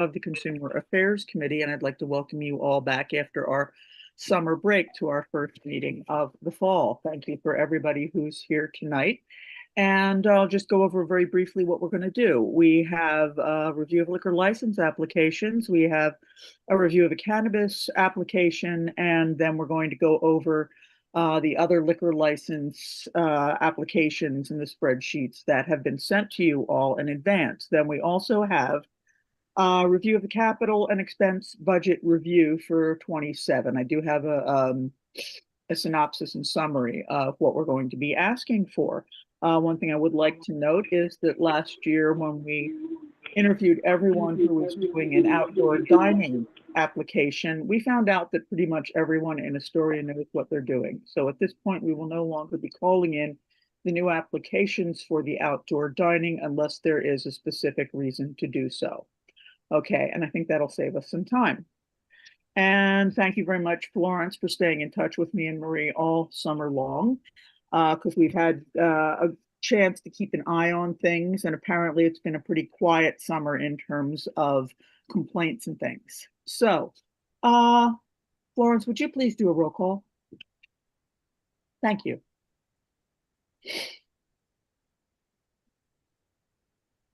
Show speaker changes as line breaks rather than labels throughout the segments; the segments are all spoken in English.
of the Consumer Affairs Committee, and I'd like to welcome you all back after our summer break to our first meeting of the fall. Thank you for everybody who's here tonight. And I'll just go over very briefly what we're going to do. We have a review of liquor license applications. We have a review of a cannabis application, and then we're going to go over the other liquor license applications in the spreadsheets that have been sent to you all in advance. Then we also have a review of the capital and expense budget review for 27. I do have a synopsis and summary of what we're going to be asking for. One thing I would like to note is that last year when we interviewed everyone who was doing an outdoor dining application, we found out that pretty much everyone in Astoria knows what they're doing. So at this point, we will no longer be calling in the new applications for the outdoor dining unless there is a specific reason to do so. Okay, and I think that'll save us some time. And thank you very much, Florence, for staying in touch with me and Marie all summer long, because we've had a chance to keep an eye on things. And apparently it's been a pretty quiet summer in terms of complaints and things. So, Florence, would you please do a roll call? Thank you.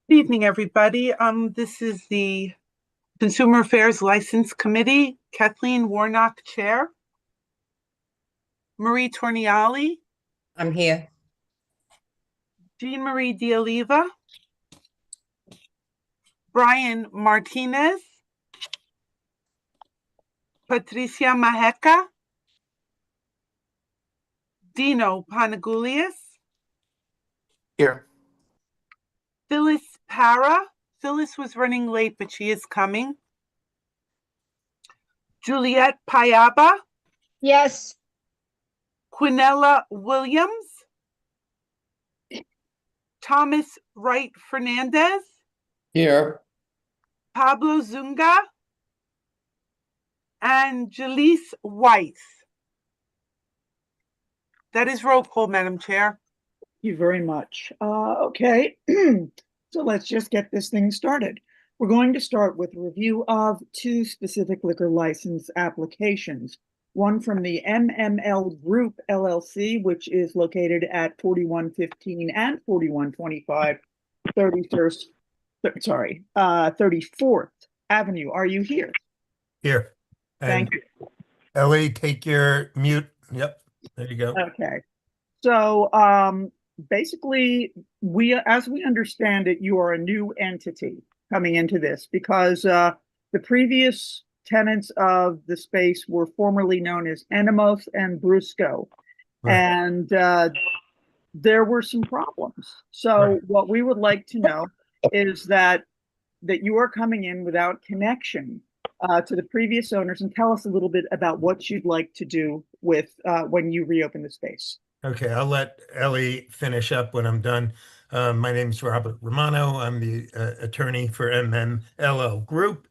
Good evening, everybody. This is the Consumer Affairs License Committee. Kathleen Warnock, Chair. Marie Torniali.
I'm here.
Jean Marie D'Oliva. Brian Martinez. Patricia Majeca. Dino Panagoulias.
Here.
Phyllis Para. Phyllis was running late, but she is coming. Juliette Payaba.
Yes.
Quinella Williams. Thomas Wright Fernandez.
Here.
Pablo Zunga. And Jaleese Weiss. That is roll call, Madam Chair.
Thank you very much. Okay, so let's just get this thing started. We're going to start with a review of two specific liquor license applications. One from the MML Group LLC, which is located at 4115 and 4125 34th Avenue. Are you here?
Here.
Thank you.
Ellie, take your mute. Yep, there you go.
Okay. So basically, as we understand it, you are a new entity coming into this because the previous tenants of the space were formerly known as Enemos and Brusco. Right. And there were some problems. So right. What we would like to know is that you are coming in without connection to the previous owners, and tell us a little bit about what you'd like to do with when you reopen the space.
Okay, I'll let Ellie finish up when I'm done. My name is Robert Romano. I'm the attorney for MMLL Group.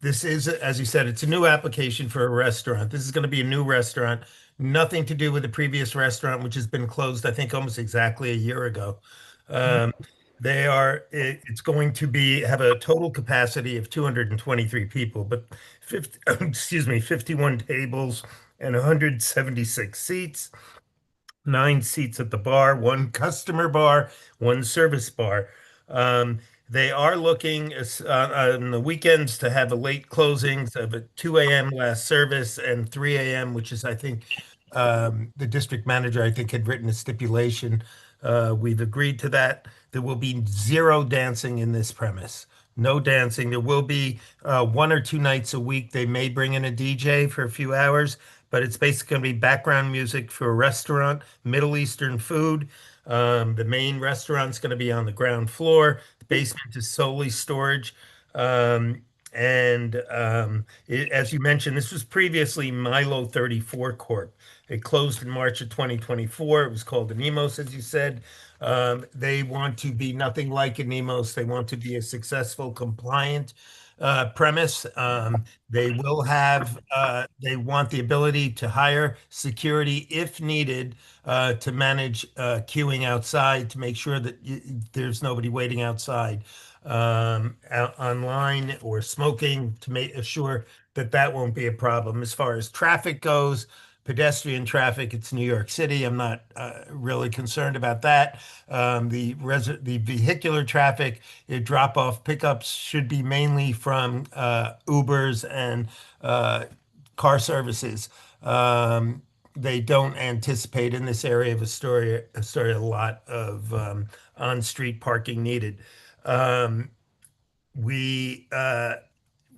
This is, as you said, it's a new application for a restaurant. This is going to be a new restaurant, nothing to do with the previous restaurant, which has been closed, I think, almost exactly a year ago. It's going to have a total capacity of 223 people, but 51 tables and 176 seats. 9 seats at the bar, 1 customer bar, 1 service bar. They are looking on the weekends to have a late closings of a 2 a.m. last service and 3 a.m., which is, I think, the district manager, I think, had written a stipulation. We've agreed to that. There will be 0 dancing in this premise. No dancing. There will be 1 or 2 nights a week. They may bring in a DJ for a few hours, but it's basically going to be background music for a restaurant, Middle Eastern food. The main restaurant's going to be on the ground floor. The basement is solely storage. As you mentioned, this was previously Milo 34 Corp. It closed in March of 2024. It was called Anemos, as you said. They want to be nothing like a Nemos. They want to be a successful, compliant premise. They will have, they want the ability to hire security if needed to manage queuing outside to make sure that there's nobody waiting outside online or smoking to make sure that that won't be a problem. As far as traffic goes, pedestrian traffic, it's New York City. I'm not really concerned about that. The vehicular traffic, drop-off pickups should be mainly from Ubers and car services. They don't anticipate in this area of Astoria a lot of on-street parking needed. Um, we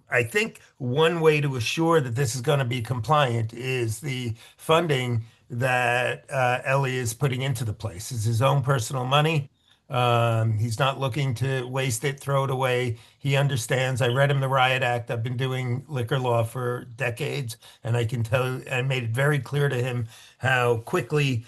I think one way to assure that this is going to be compliant is the funding that Ellie is putting into the place. It's his own personal money. He's not looking to waste it, throw it away. He understands. I read him the Riot Act. I've been doing liquor law for decades, and I can tell I made it very clear to him how quickly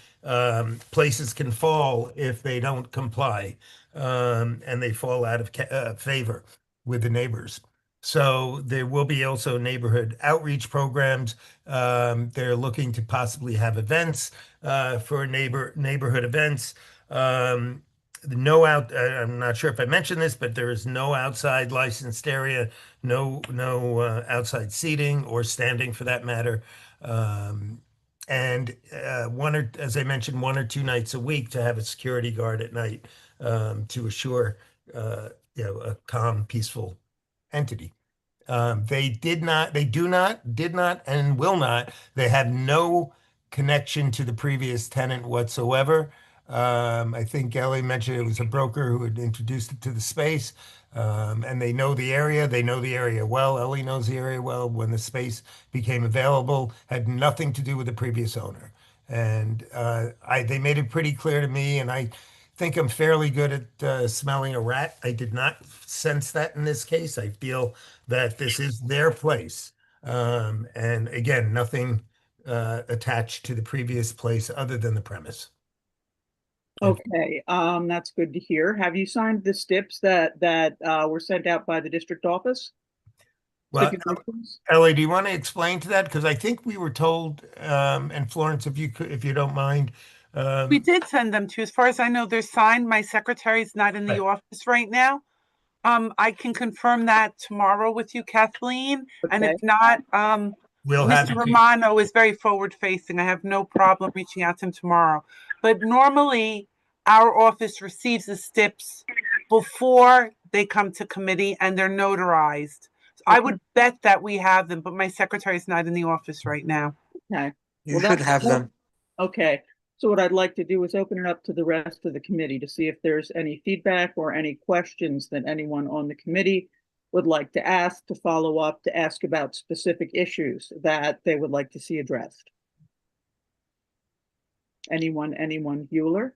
places can fall if they don't comply, and they fall out of favor with the neighbors. So there will be also neighborhood outreach programs. They're looking to possibly have events for neighborhood events. No out. I'm not sure if I mentioned this, but there is no outside licensed area, no outside seating or standing for that matter. And as I mentioned, 1 or 2 nights a week to have a security guard at night to assure a calm, peaceful entity. They do not, did not, and will not. They have no connection to the previous tenant whatsoever. I think Ellie mentioned it was a broker who had introduced it to the space. And they know the area. They know the area well. Ellie knows the area well. When the space became available, had nothing to do with the previous owner. And they made it pretty clear to me, and I think I'm fairly good at smelling a rat. I did not sense that in this case. I feel that this is their place. And again, nothing attached to the previous place other than the premise.
Okay, that's good to hear. Have you signed the STIPs that were sent out by the district office?
Well,
Stipulations?
Ellie, do you want to explain to that? Because I think we were told, and Florence, if you don't mind.
We did send them to, as far as I know, they're signed. My secretary's not in the
Right.
office right now. I can confirm that tomorrow with you, Kathleen. And if
Okay.
not,
We'll have
Mr.
it.
Romano is very forward facing. I have no problem reaching out to him tomorrow. But normally, our office receives the STIPs before they come to committee and they're notarized. So I would bet that we have them, but my secretary's not in the office right now.
Okay.
You
Well,
should
that's
have them.
okay. So what I'd like to do is open it up to the rest of the committee to see if there's any feedback or any questions that anyone on the committee would like to ask, to follow up, to ask about specific issues that they would like to see addressed. Anyone, Bueller?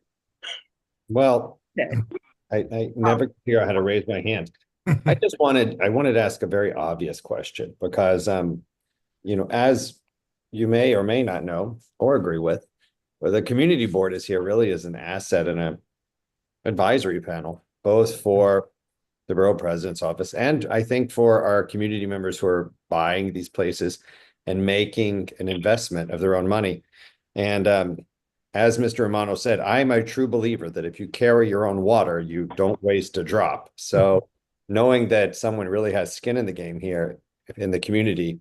Well,
Okay.
I never figure out how to raise my hand. I wanted to ask a very obvious question because, as you may or may not know or agree with, well, the community board is here really as an asset and an advisory panel, both for the borough president's office and I think for our community members who are buying these places and making an investment of their own money. And as Mr. Romano said, I'm a true believer that if you carry your own water, you don't waste a drop. So knowing that someone really has skin in the game here in the community,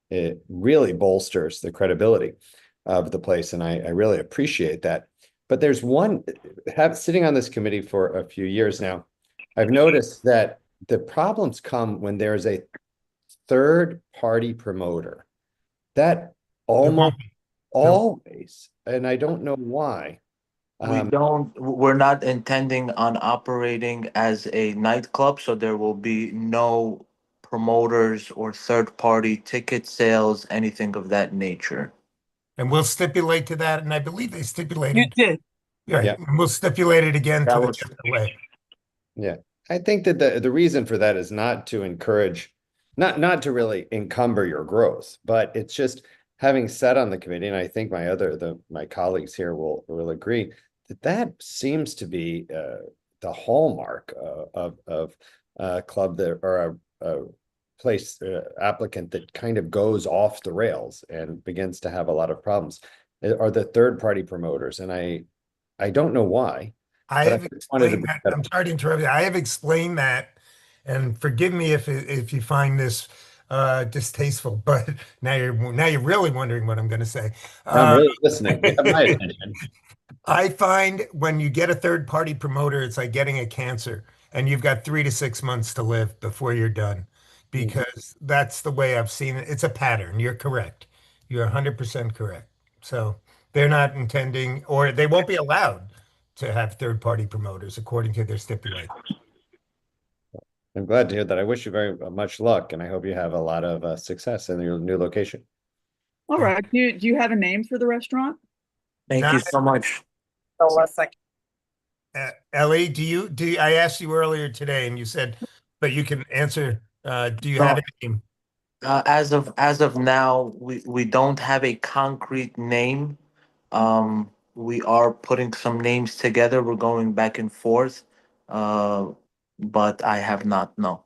it really bolsters the credibility of the place. And I really appreciate that. But there's sitting on this committee for a few years now, I've noticed that the problems come when there's a third party promoter. That almost always, and I don't know why.
We're not intending on operating as a nightclub, so there will be no promoters or third-party ticket sales, anything of that nature.
And we'll stipulate to that, and I believe they
You
stipulated.
did.
Right.
Yeah.
And we'll stipulate it again
That
to the
was-
different way.
Yeah, I think that the reason for that is not to encourage, not to really encumber your growth, but it's just having sat on the committee, and I think my colleagues here will agree that seems to be the hallmark of a club that or a place applicant that kind of goes off the rails and begins to have a lot of problems are the third party promoters. And I don't know why.
I
But
have
I wanted to
explained
be
that.
better.
I'm sorry to interrupt you. I have explained that, and forgive me if you find this distasteful, but now you're really wondering what I'm going to say.
I'm
Uh,
really listening. You have my attention.
I find when you get a third party promoter, it's like getting a cancer, and you've got 3 to 6 months to live before you're done,
Mhm.
because that's the way I've seen it. It's a pattern. You're correct. You're 100% correct. So they're not intending, or they won't be allowed to have third party promoters according to their stipulations.
I'm glad to hear that. I wish you very much luck, and I hope you have a lot of success in your new location.
All right. Do you have a name for the restaurant?
Thank you
Not,
so much.
Ellie, I asked you earlier today and you said, but you can answer, do you have
No,
a name?
as of now, we don't have a concrete name. We are putting some names together. We're going back and forth. Uh, but I have not, no.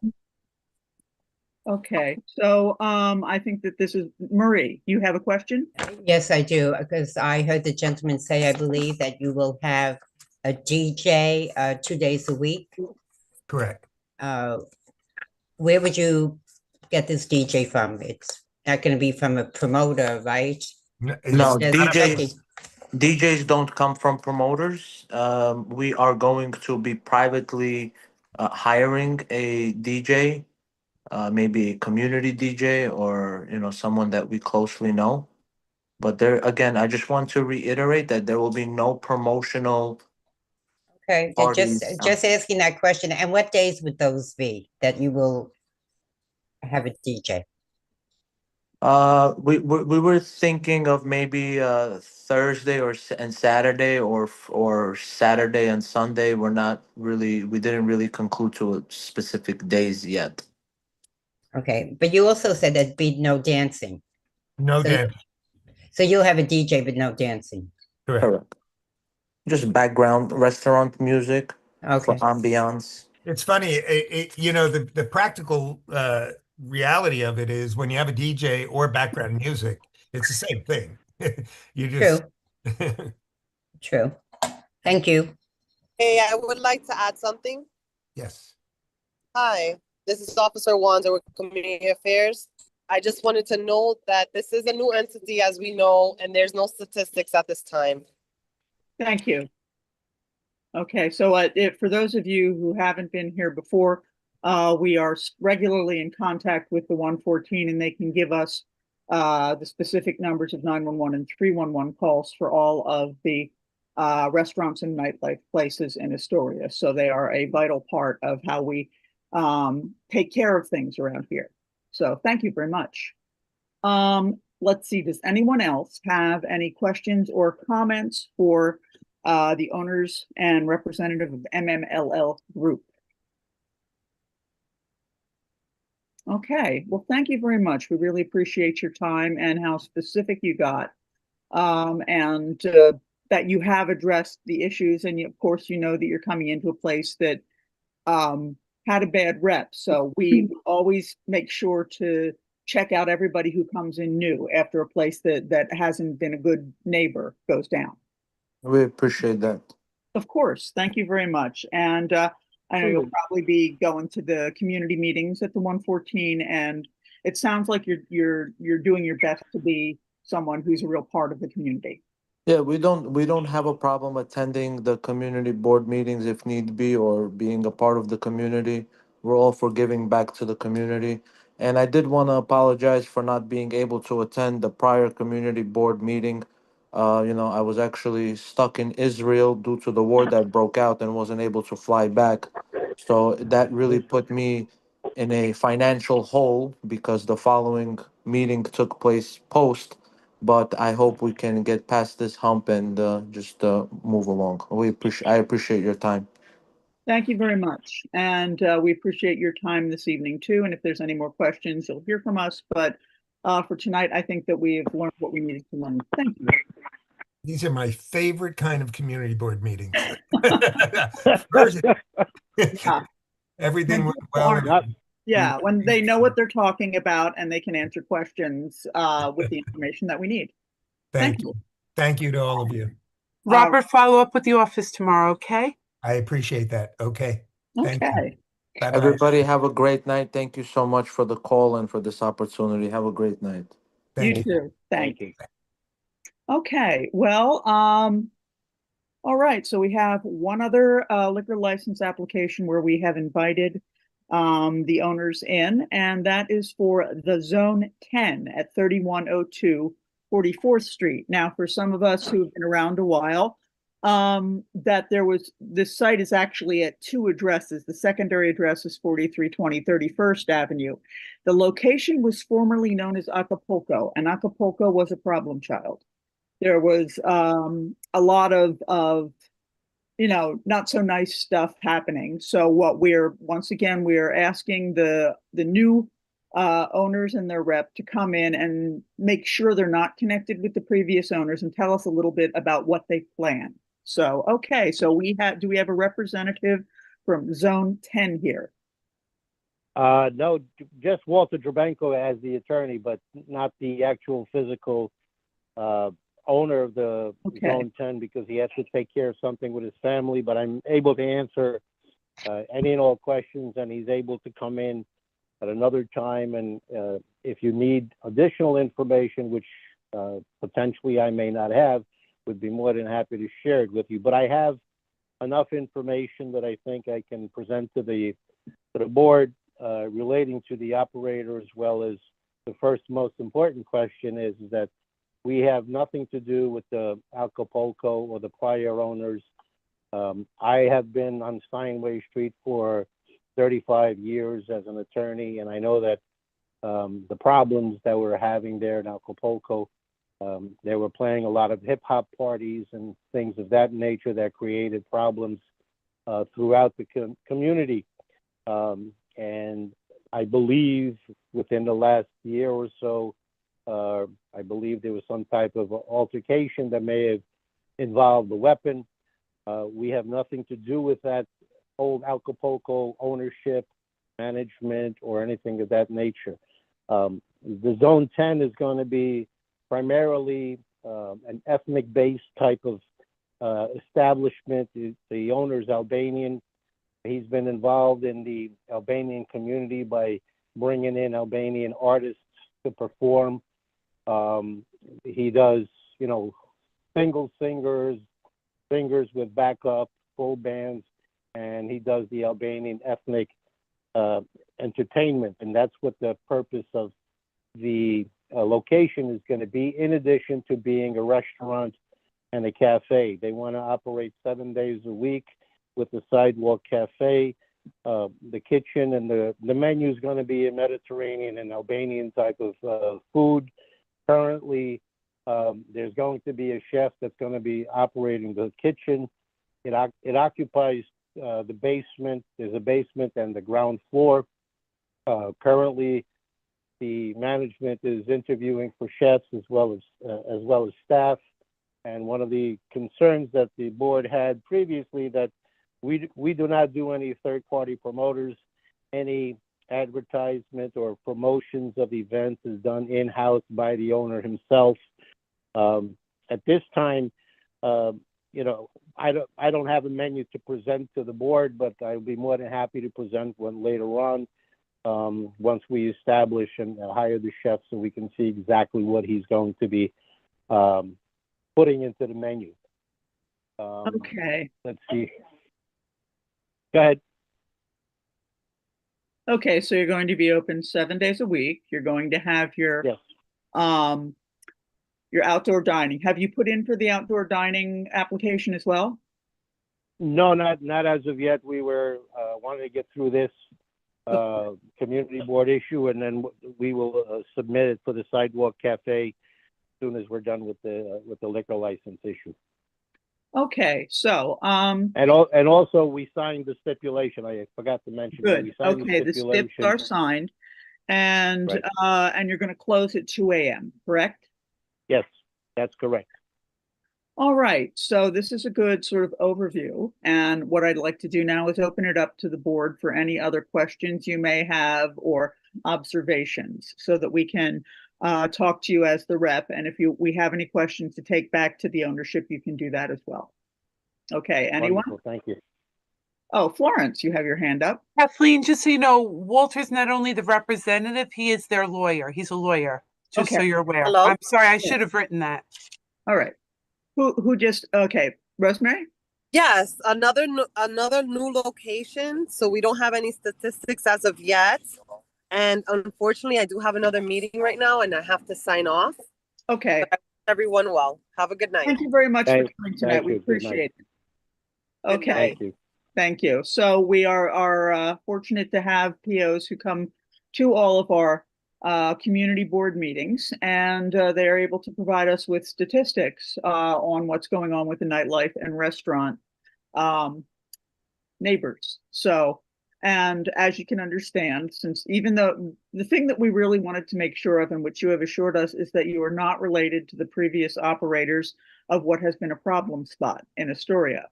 Okay. So I think that this is Marie. You have a question?
Yes, I do, because I heard the gentleman say, I believe, that you will have a DJ 2 days a week.
Correct.
Uh, where would you get this DJ from? It's not going to be from a promoter, right?
No,
It's just okay.
DJs don't come from promoters. We are going to be privately hiring a DJ, maybe a community DJ or someone that we closely know. But there again, I just want to reiterate that there will be no promotional
Okay,
parties.
just asking that question. And what days would those be that you will have a DJ?
We were thinking of maybe Thursday and Saturday, or Saturday and Sunday. We didn't really conclude to specific days yet.
Okay, but you also said there'd be no dancing.
No,
So,
Dan.
so you'll have a DJ, but no dancing.
Correct.
Correct. Just background restaurant music for
Okay,
ambiance.
It's funny, the practical reality of it is when you have a DJ or background music, it's the same thing. You just
true, true. Thank you.
Hey, I would like to add something.
yes.
Hi, this is Officer Wander with Community Affairs. I just wanted to note that this is a new entity, as we know, and there's no statistics at this time.
Thank you. Okay, so for those of you who haven't been here before, we are regularly in contact with the 114, and they can give us the specific numbers of 911 and 311 calls for all of the restaurants and nightlife places in Astoria. So they are a vital part of how we take care of things around here. So thank you very much. Let's see, does anyone else have any questions or comments for the owners and representative of MMLL Group? Okay, well, thank you very much. We really appreciate your time and how specific you got, and that you have addressed the issues. And of course, you know that you're coming into a place that had a bad rep. So we always make sure to check out everybody who comes in new after a place that hasn't been a good neighbor goes down.
We appreciate that.
Of course. Thank you very much. And I know you'll probably be going to the community meetings at the 114, and it sounds like you're doing your best to be someone who's a real part of the community.
Yeah, we don't have a problem attending the community board meetings if need be, or being a part of the community. We're all for giving back to the community. And I did want to apologize for not being able to attend the prior community board meeting. I was actually stuck in Israel due to the war that broke out and wasn't able to fly back. So that really put me in a financial hole because the following meeting took place post, but I hope we can get past this hump and just move along. I appreciate your time.
Thank you very much. And we appreciate your time this evening too. And if there's any more questions, you'll hear from us. But for tonight, I think that we have learned what we needed to learn. Thank you.
These are my favorite kind of community board meetings. First,
Yeah.
everything
When
went
people
well.
aren't- Yeah, when they know what they're talking about and they can answer questions with the information that we need.
Thank you. Thank you to all of you.
Robert, follow up with the office tomorrow, okay?
I appreciate that. Okay. Thank you.
Okay.
Bye-bye.
Everybody have a great night. Thank you so much for the call and for this opportunity. Have a great night.
You
Thank you.
too.
Thank
Thanks.
you.
Okay, well, all right, so we have one other liquor license application where we have invited the owners in, and that is for the Zone 10 at 3102 44th Street. Now, for some of us who've been around a while, this site is actually at two addresses. The secondary address is 4320 31st Avenue. The location was formerly known as Acapulco, and Acapulco was a problem child. There was a lot of not so nice stuff happening. So what once again we're asking the new owners and their rep to come in and make sure they're not connected with the previous owners and tell us a little bit about what they plan. So okay, so do we have a representative from Zone 10 here?
No, just Walter Drabenko as the attorney, but not the actual physical owner of the Zone 10, because he has to take care of something with his family. But I'm able to answer any and all questions, and he's able to come in at another time. And if you need additional information, which potentially I may not have, would be more than happy to share it with you. But I have enough information that I think I can present to the board relating to the operator, as well as the first most important question is that we have nothing to do with the Acapulco or the prior owners. I have been on Steinway Street for 35 years as an attorney, and I know that the problems that we're having there in Acapulco, they were playing a lot of hip hop parties and things of that nature that created problems throughout the community. And I believe within the last year or so, I believe there was some type of altercation that may have involved a weapon. We have nothing to do with that old Acapulco ownership, management, or anything of that nature. The Zone 10 is going to be primarily an ethnic-based type of establishment. The owner's Albanian. He's been involved in the Albanian community by bringing in Albanian artists to perform. He does, single singers with backup, full bands, and he does the Albanian ethnic entertainment. And that's what the purpose of the location is going to be, in addition to being a restaurant and a cafe. They want to operate 7 days a week with the sidewalk cafe. The kitchen and the menu is going to be a Mediterranean and Albanian type of food. Currently, there's going to be a chef that's going to be operating the kitchen. It occupies the basement. There's a basement and the ground floor. Currently, the management is interviewing for chefs as well as staff. And one of the concerns that the board had previously, that we do not do any third-party promoters. Any advertisement or promotions of events is done in-house by the owner himself. At this time, I don't have a menu to present to the board, but I'll be more than happy to present one later on, once we establish and hire the chef, so we can see exactly what he's going to be putting into the menu.
Okay.
Let's see. Go ahead.
Okay, so you're going to be open 7 days a week. You're going to have your outdoor dining. Have you put in for the outdoor dining application as well?
No, not as of yet. We were wanting to get through this community board issue, and then we will submit it for the sidewalk cafe as soon as we're done with the liquor license issue.
Okay, so
and also we signed the stipulation. I forgot to mention.
Good.
We signed
the stips are signed, and
right.
And you're going to close at 2 a.m. Correct?
Yes, that's correct.
All right, so this is a good sort of overview. And what I'd like to do now is open it up to the board for any other questions you may have or observations so that we can talk to you as the rep. And if we have any questions to take back to the ownership, you can do that as well. Okay, anyone?
Wonderful, thank you.
Oh, Florence, you have your hand up.
Kathleen, just so you know, Walter's not only the representative, he is their lawyer. He's a lawyer, just so
Okay.
you're aware.
Hello?
I'm sorry, I should have written that.
All right. Okay, Rosemary?
Yes, another new location. So we don't have any statistics as of yet. And unfortunately, I do have another meeting right now and I have to sign off.
Okay,
Everyone well. Have a good night.
thank you very much for
Thank-
coming tonight.
thank
We
you. Good night.
appreciate it.
Good
Okay.
night.
Thank you.
Thank you. So we are fortunate to have POs who come to all of our community board meetings, and they are able to provide us with statistics on what's going on with the nightlife and restaurant neighbors. So, and as you can understand, since even though the thing that we really wanted to make sure of, and which you have assured us, is that you are not related to the previous operators of what has been a problem spot in Astoria.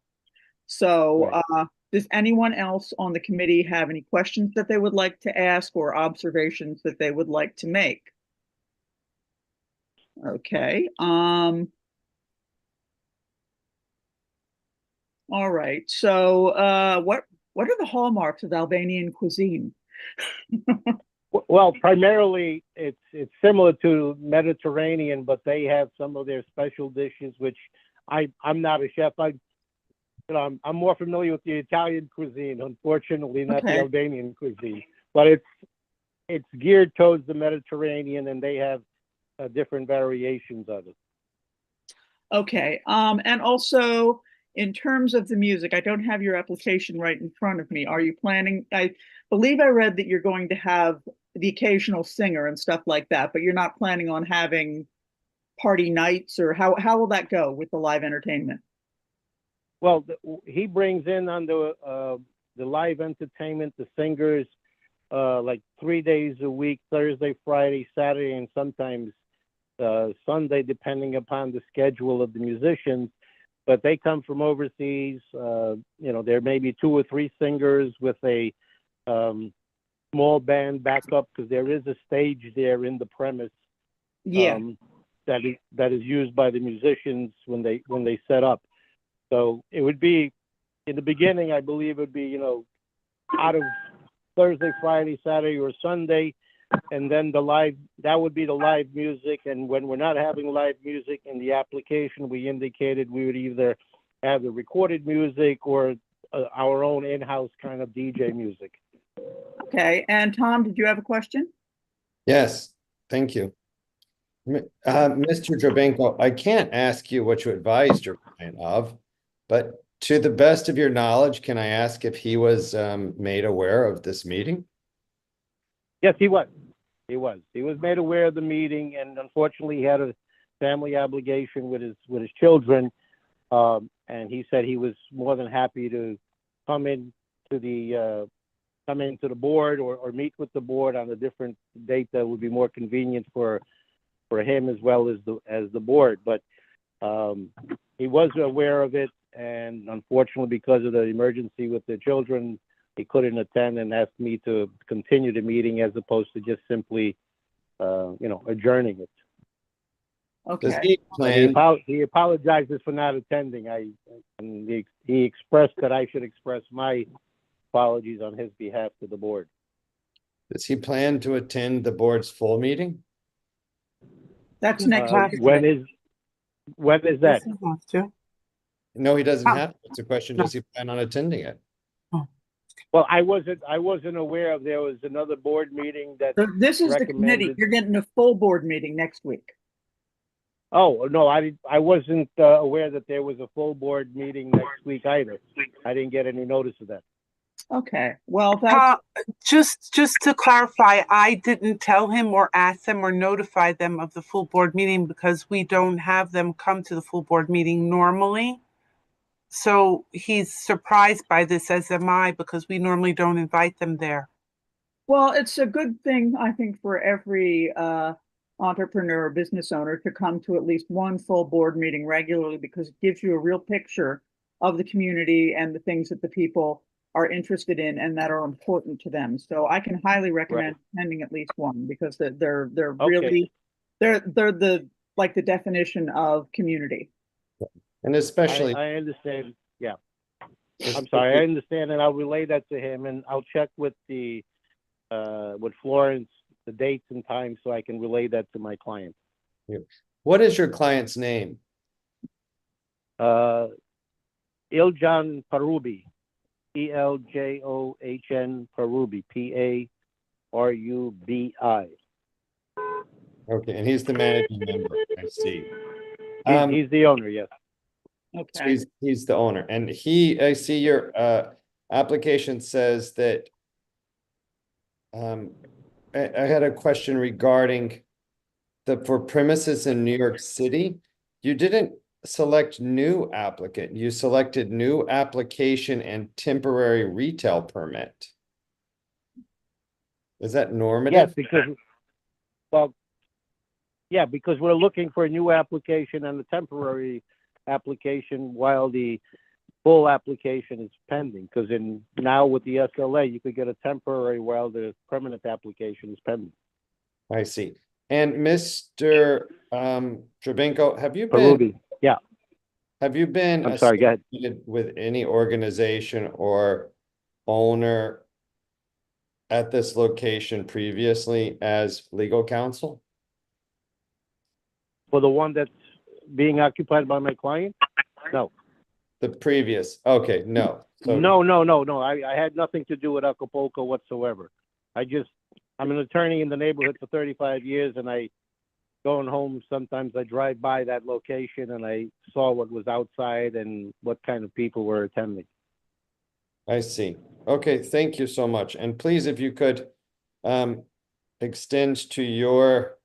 So,
Right.
does anyone else on the committee have any questions that they would like to ask or observations that they would like to make? Okay. All right. So, what are the hallmarks of Albanian cuisine?
Well, primarily it's similar to Mediterranean, but they have some of their special dishes, which I'm not a chef. I'm more familiar with the Italian cuisine, unfortunately, not
Okay.
the Albanian cuisine. But it's geared towards the Mediterranean, and they have different variations of it.
Okay. And also in terms of the music, I don't have your application right in front of me. Are you planning? I believe I read that you're going to have the occasional singer and stuff like that, but you're not planning on having party nights, or how will that go with the live entertainment?
Well, he brings in on the live entertainment, the singers, like 3 days a week, Thursday, Friday, Saturday, and sometimes Sunday, depending upon the schedule of the musicians. But they come from overseas. There may be 2 or 3 singers with a small band backup, because there is a stage there in the premise.
Yeah.
That is used by the musicians when they set up. So it would be, in the beginning, I believe it would be, out of Thursday, Friday, Saturday, or Sunday, and then that would be the live music. And when we're not having live music in the application, we indicated we would either have the recorded music or our own in-house kind of DJ music.
Okay. And Tom, did you have a question?
Yes, thank you. Mr. Drabenko, I can't ask you what you advised your client of, but to the best of your knowledge, can I ask if he was made aware of this meeting?
Yes, he was. He was made aware of the meeting, and unfortunately, he had a family obligation with his children. And he said he was more than happy to come into the board or meet with the board on a different date that would be more convenient for him as well as the board. But he was aware of it, and unfortunately, because of the emergency with the children, he couldn't attend and asked me to continue the meeting as opposed to just simply, adjourning it.
Does
Okay.
he plan?
He apologizes for not attending. He expressed that I should express my apologies on his behalf to the board.
Does he plan to attend the board's full meeting?
That's next week.
When is that?
Doesn't have to.
No, he doesn't
Oh.
have to. It's a question,
No.
does he plan on attending it?
Well, I wasn't aware of, there was another board meeting that.
So this is the committee.
recommended-
You're getting a full board meeting next week.
Oh, no, I wasn't aware that there was a full board meeting next week either. I didn't get any notice of that.
Okay. Well, that's
Just to clarify, I didn't tell him or ask them or notify them of the full board meeting because we don't have them come to the full board meeting normally. So he's surprised by this, as am I, because we normally don't invite them there.
well, it's a good thing, I think, for every entrepreneur or business owner to come to at least one full board meeting regularly, because it gives you a real picture of the community and the things that the people are interested in and that are important to them. So I can highly recommend attending at least one, because they're really they're the like the definition of community.
And especially,
I understand. Yeah. I'm sorry. I understand, and I'll relay that to him, and I'll check with with Florence, the dates and times, so I can relay that to my client.
what is your client's name?
Iljan Parubi, Eljohn Parubi, Parubi.
Okay, and he's the managing member. I see.
He's the owner, yes.
Okay.
So he's the owner, and I see your application says that. I had a question regarding for premises in New York City. You didn't select new applicant. You selected new application and temporary retail permit. Is that normative?
Yes, because we're looking for a new application and a temporary application while the full application is pending. Because now with the SLA, you could get a temporary while the permanent application is pending.
I see. And Mr. Drabenko, have you been?
Parubi, yeah.
Have you been
I'm sorry, go ahead.
associated with any organization or owner at this location previously as legal counsel?
For the one that's being occupied by my client? No.
The previous, okay, no. So,
No. I had nothing to do with Acapulco whatsoever. I'm an attorney in the neighborhood for 35 years, and going home, sometimes I drive by that location and I saw what was outside and what kind of people were attending.
I see. Okay, thank you so much. And please, if you could extend to your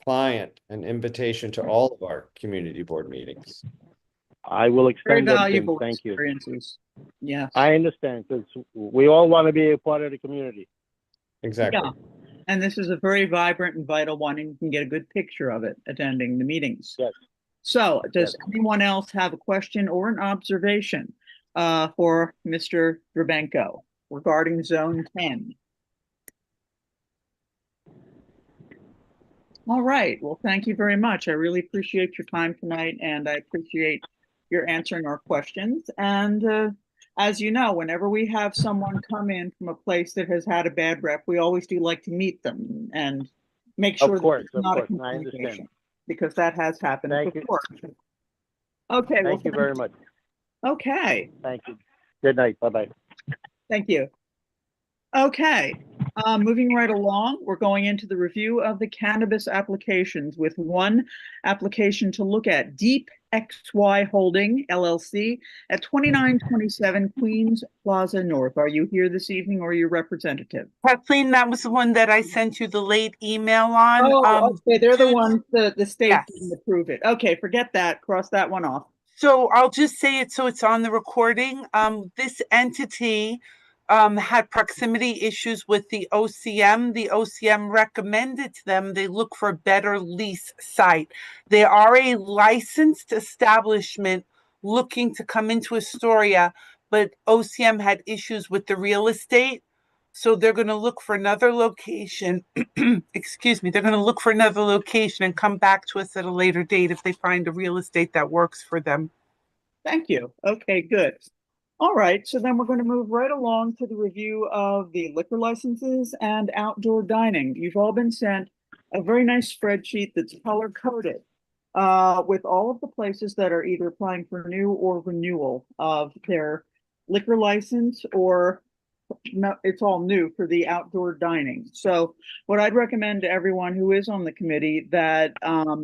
client an invitation to all of our community board meetings.
I will
Very
extend that.
valuable
Thank you.
experiences. Yes.
I understand, because we all want to be a part of the community.
Exactly.
Yeah. And this is a very vibrant and vital one, and you can get a good picture of it attending the meetings.
Yes.
So does anyone else have a question or an observation for Mr. Drabenko regarding Zone 10? All right. Well, thank you very much. I really appreciate your time tonight, and I appreciate your answering our questions. And as you know, whenever we have someone come in from a place that has had a bad rep, we always do like to meet them and make sure
Of course,
that it's not a
I understand.
communication, because that has happened
Thank you.
before. Okay.
Thank you very much.
Okay.
Thank you. Good night. Bye-bye.
Thank you. Okay, moving right along, we're going into the review of the cannabis applications with one application to look at: Deep XY Holding LLC at 2927 Queens Plaza North. Are you here this evening, or your representative?
Kathleen, that was the one that I sent you the late email on.
Oh, okay, they're the ones, the state
Yes.
didn't approve it. Okay, forget that, cross that one off.
So I'll just say it so it's on the recording. This entity had proximity issues with the OCM. The OCM recommended to them they look for a better lease site. They are a licensed establishment looking to come into Astoria, but OCM had issues with the real estate. So they're going to look for another location. Excuse me. They're going to look for another location and come back to us at a later date if they find a real estate that works for them.
Thank you. Okay, good. All right, so then we're going to move right along to the review of the liquor licenses and outdoor dining. You've all been sent a very nice spreadsheet that's color-coded with all of the places that are either applying for new or renewal of their liquor license, or no, it's all new for the outdoor dining. So what I'd recommend to everyone who is on the committee, that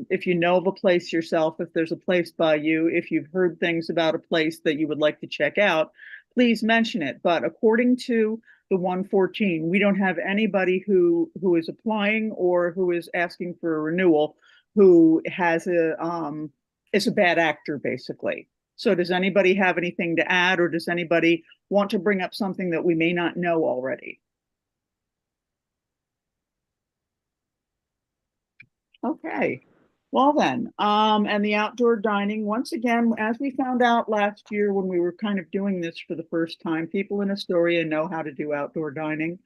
if you know of a place yourself, if there's a place by you, if you've heard things about a place that you would like to check out, please mention it. But according to the 114, we don't have anybody who is applying or who is asking for a renewal who has is a bad actor, basically. So does anybody have anything to add, or does anybody want to bring up something that we may not know already? Okay. Well then, and the outdoor dining, once again, as we found out last year when we were kind of doing this for the first time, people in Astoria know how to do outdoor dining.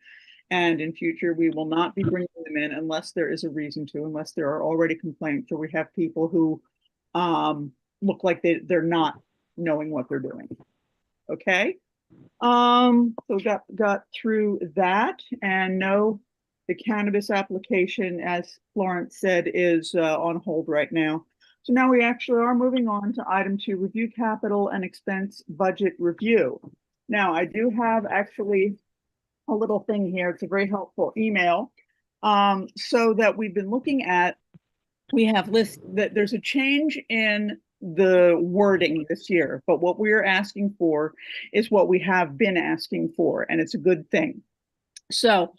And in future, we will not be bringing them in unless there is a reason to, unless there are already complaints or we have people who look like they're not knowing what they're doing. Okay. So got through that, and no, the cannabis application, as Florence said, is on hold right now. So now we actually are moving on to item 2, review capital and expense budget review. Now I do have actually a little thing here. It's a very helpful email. So that we've been looking at, we have lists that there's a change in the wording this year, but what we're asking for is what we have been asking for, and it's a good thing. So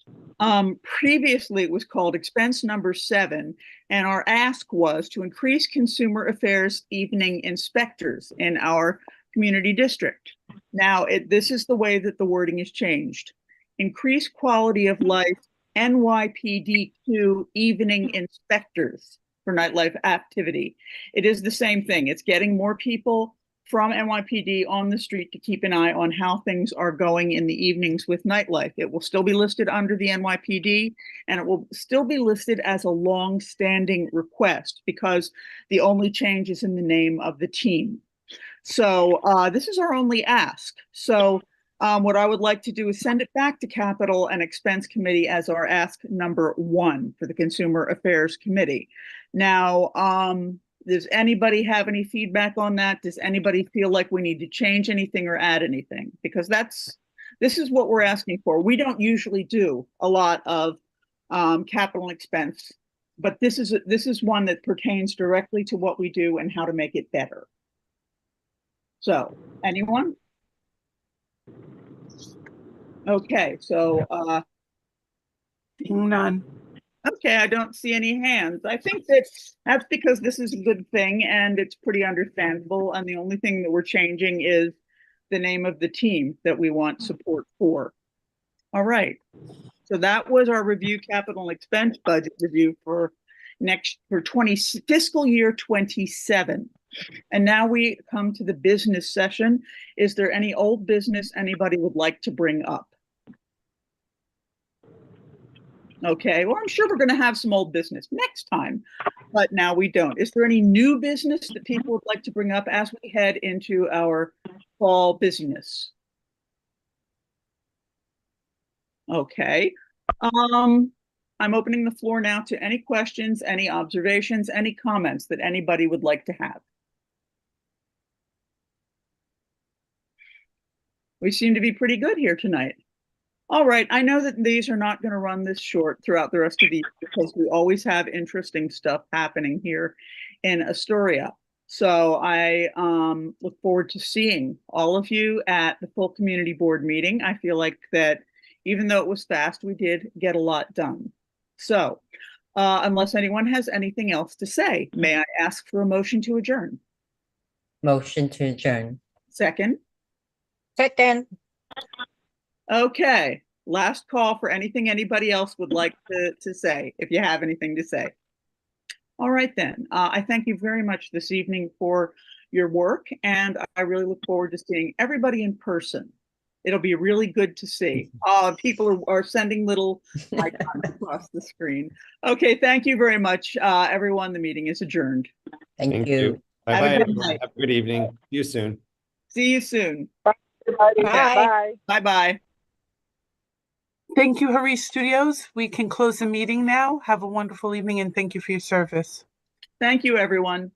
previously it was called expense number 7, and our ask was to increase consumer affairs evening inspectors in our community district. Now this is the way that the wording is changed. Increase quality of life NYPD2 evening inspectors for nightlife activity. It is the same thing. It's getting more people from NYPD on the street to keep an eye on how things are going in the evenings with nightlife. It will still be listed under the NYPD, and it will still be listed as a long-standing request because the only change is in the name of the team. So this is our only ask. So what I would like to do is send it back to Capital and Expense Committee as our ask number 1 for the Consumer Affairs Committee. Now, does anybody have any feedback on that? Does anybody feel like we need to change anything or add anything? Because this is what we're asking for. We don't usually do a lot of capital expense, but this is one that pertains directly to what we do and how to make it better. So, anyone? Okay, so
None.
okay, I don't see any hands. I think that's because this is a good thing and it's pretty understandable. And the only thing that we're changing is the name of the team that we want support for. All right. So that was our review capital and expense budget review for fiscal year 27. And now we come to the business session. Is there any old business anybody would like to bring up? Okay, well, I'm sure we're going to have some old business next time, but now we don't. Is there any new business that people would like to bring up as we head into our fall business? Okay. I'm opening the floor now to any questions, any observations, any comments that anybody would like to have. We seem to be pretty good here tonight. All right, I know that these are not going to run this short throughout the rest of the year because we always have interesting stuff happening here in Astoria. So I look forward to seeing all of you at the full community board meeting. I feel like that even though it was fast, we did get a lot done. So unless anyone has anything else to say, may I ask for a motion to adjourn?
Motion to adjourn.
Second?
Second.
Okay, last call for anything anybody else would like to say, if you have anything to say. All right then, I thank you very much this evening for your work, and I really look forward to seeing everybody in person. It'll be really good to see. People are sending little icons across the screen. Okay, thank you very much, everyone. The meeting is adjourned.
Thank you.
Bye-bye,
Have a good
everyone.
night.
Have a good evening. See you soon.
See you soon.
Bye.
Bye-bye.
Thank you, Harish Studios. We can close the meeting now. Have a wonderful evening and thank you for your service.
Thank you, everyone.